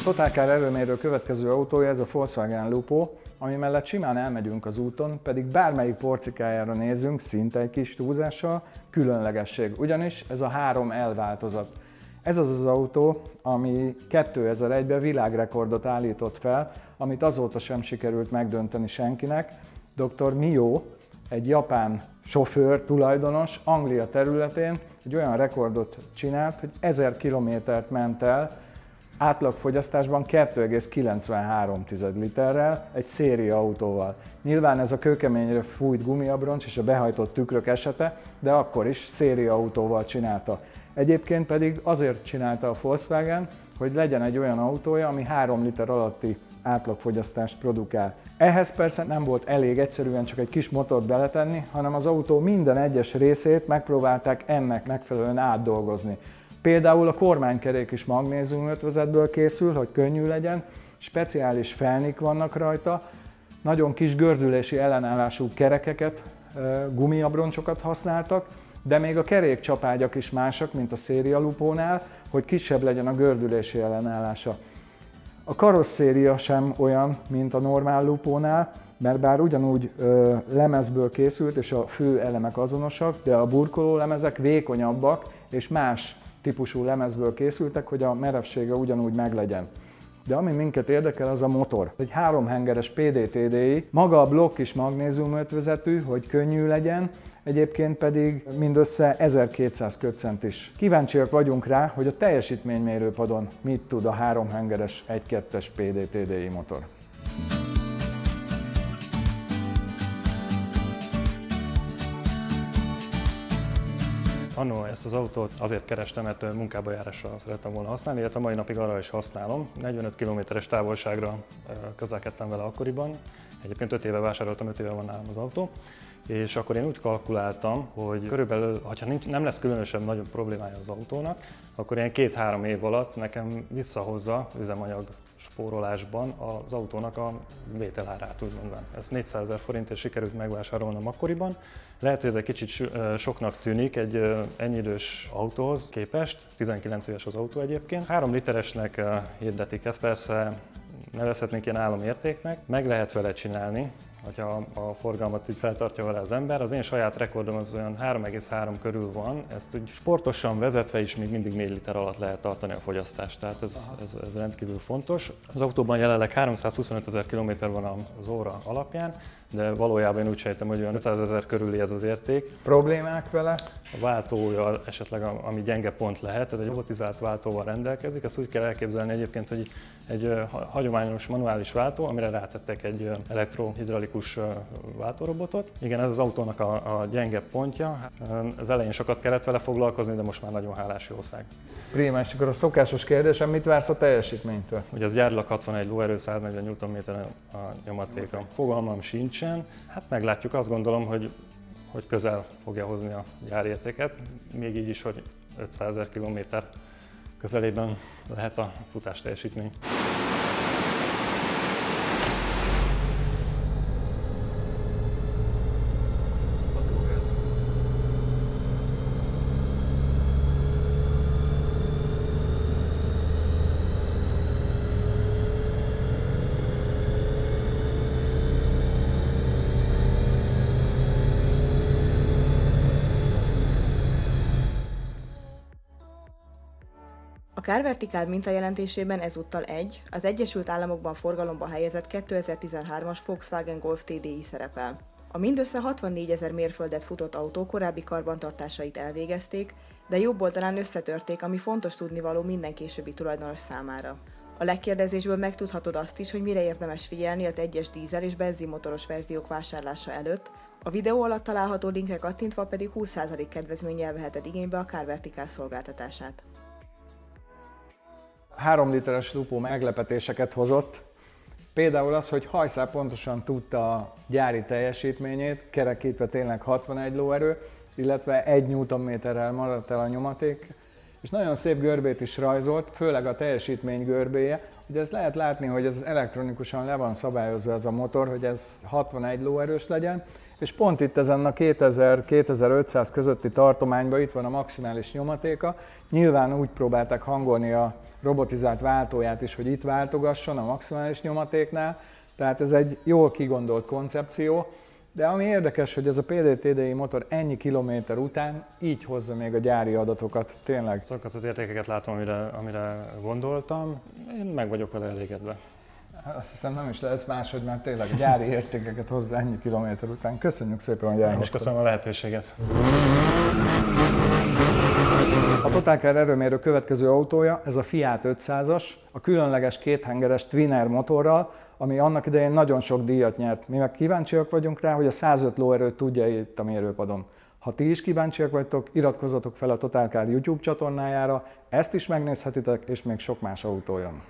Totalcar erőmérő következő autója ez a Volkswagen Lupo, ami mellett simán elmegyünk az úton, pedig bármelyik porcikájára nézzünk, szinte egy kis túlzással, különlegesség. Ugyanis ez a 3L változat. Ez az az autó, ami 2001-ben világrekordot állított fel, amit azóta sem sikerült megdönteni senkinek. Dr. Mio, egy japán sofőr, tulajdonos, Anglia területén egy olyan rekordot csinált, hogy 1000 kilométert ment el, átlagfogyasztásban 2,93 literrel, egy széria autóval. Nyilván ez a kőkeményre fújt gumiabroncs és a behajtott tükrök esete, de akkor is széria autóval csinálta. Egyébként pedig azért csinálta a Volkswagen, hogy legyen egy olyan autója, ami 3 liter alatti átlagfogyasztást produkál. Ehhez persze nem volt elég egyszerűen csak egy kis motort beletenni, hanem az autó minden egyes részét megpróbálták ennek megfelelően átdolgozni. Például a kormánykerék is magnézium ötvözetből készül, hogy könnyű legyen, speciális felnik vannak rajta, nagyon kis gördülési ellenállású kerekeket, gumiabroncsokat használtak, de még a kerékcsapágyak is másak, mint a széria Lupónál, hogy kisebb legyen a gördülési ellenállása. A karosszéria sem olyan, mint a normál Lupónál, mert bár ugyanúgy lemezből készült és a fő elemek azonosak, de a burkoló lemezek vékonyabbak és más típusú lemezből készültek, hogy a merevsége ugyanúgy meglegyen. De ami minket érdekel, az a motor. Egy 3 hengeres PDTDI, maga a blokk is magnézium ötvözetű, hogy könnyű legyen, egyébként pedig mindössze 1200 köbcentis. Kíváncsiak vagyunk rá, hogy a teljesítménymérőpadon mit tud a 3 hengeres 1.2-es PDTDI motor. Annó ezt az autót azért kerestem, mert munkába járásra szerettem volna használni, illetve a mai napig arra is használom. 45 kilométeres távolságra közlekedtem vele akkoriban. Egyébként 5 éve vásároltam, 5 éve van nálam az autó. És akkor én úgy kalkuláltam, hogy körülbelül, ha nem lesz különösebb nagyobb problémája az autónak, akkor ilyen 2-3 év alatt nekem visszahozza üzemanyag spórolásban az autónak a vételárát, úgy mondván. Ezt 400 000 forintért sikerült megvásárolnom akkoriban. Lehet, hogy ez egy kicsit soknak tűnik egy ennyi idős autóhoz képest, 19 éves az autó egyébként. 3 literesnek hirdetik ezt, persze nevezhetnénk ilyen álomértéknek, meg lehet vele csinálni, hogyha a forgalmat így feltartja vele az ember. Az én saját rekordom az olyan 3,3 körül van, ezt úgy sportosan vezetve is még mindig 4 liter alatt lehet tartani a fogyasztást, tehát ez rendkívül fontos. Az autóban jelenleg 325 000 km van az óra alapján, de valójában én úgy sejtem, hogy olyan 500 000 körüli ez az érték. Problémák vele? A váltója esetleg, ami gyenge pont lehet, ez egy robotizált váltóval rendelkezik. Ezt úgy kell elképzelni egyébként, hogy egy hagyományos manuális váltó, amire rátettek egy elektrohidraulikus váltórobotot. Igen, ez az autónak a gyenge pontja. Az elején sokat kellett vele foglalkozni, de most már nagyon hálás jószág. Prima, és akkor a szokásos kérdésem, mit vársz a teljesítménytől? Ugye az gyárilag 61 lóerő, 140 Nm a nyomatéka. Fogalmam sincsen. Hát meglátjuk, azt gondolom, hogy közel fogja hozni a gyárértéket. Még így is, hogy 500 000 km közelében lehet a futás teljesítmény. A Carvertical mintajelentésében ezúttal az Egyesült Államokban forgalomba helyezett 2013-as Volkswagen Golf TDI szerepel. A mindössze 64 000 mérföldet futott autó korábbi karbantartásait elvégezték, de jobb oldalán összetörték, ami fontos tudnivaló minden későbbi tulajdonos számára. A legkérdezésből megtudhatod azt is, hogy mire érdemes figyelni az egyes dízel és benzinmotoros verziók vásárlása előtt, a videó alatt található linkre kattintva pedig 20% kedvezménnyel veheted igénybe a Carvertical szolgáltatását. 3 literes Lupo meglepetéseket hozott. Például az, hogy hajszál pontosan tudta a gyári teljesítményét, kerekítve tényleg 61 lóerő, illetve 1 Nm-rel maradt el a nyomaték, és nagyon szép görbét is rajzolt, főleg a teljesítmény görbéje. Ugye ezt lehet látni, hogy ez elektronikusan le van szabályozva ez a motor, hogy ez 61 lóerős legyen. És pont itt ezen a 2000-2500 közötti tartományban itt van a maximális nyomatéka. Nyilván úgy próbálták hangolni a robotizált váltóját is, hogy itt váltogasson a maximális nyomatéknál. Tehát ez egy jól kigondolt koncepció. De ami érdekes, hogy ez a PD-TDI motor ennyi kilométer után így hozza még a gyári adatokat, tényleg. Azokat az értékeket látom, amire gondoltam, én meg vagyok vele elégedve. Azt hiszem nem is lehetsz máshogy, mert tényleg gyári értékeket hozza ennyi kilométer után. Köszönjük szépen, hogy elhoztad. Én is köszönöm a lehetőséget. A Totalcar erőmérő következő autója, ez a Fiat 500-as, a különleges kéthengeres Twinner motorral, ami annak idején nagyon sok díjat nyert. Mi meg kíváncsiak vagyunk rá, hogy a 105 lóerőt tudja itt a mérőpadon. Ha ti is kíváncsiak vagytok, iratkozzatok fel a Totalcar YouTube csatornájára, ezt is megnézhetitek, és még sok más autó jön.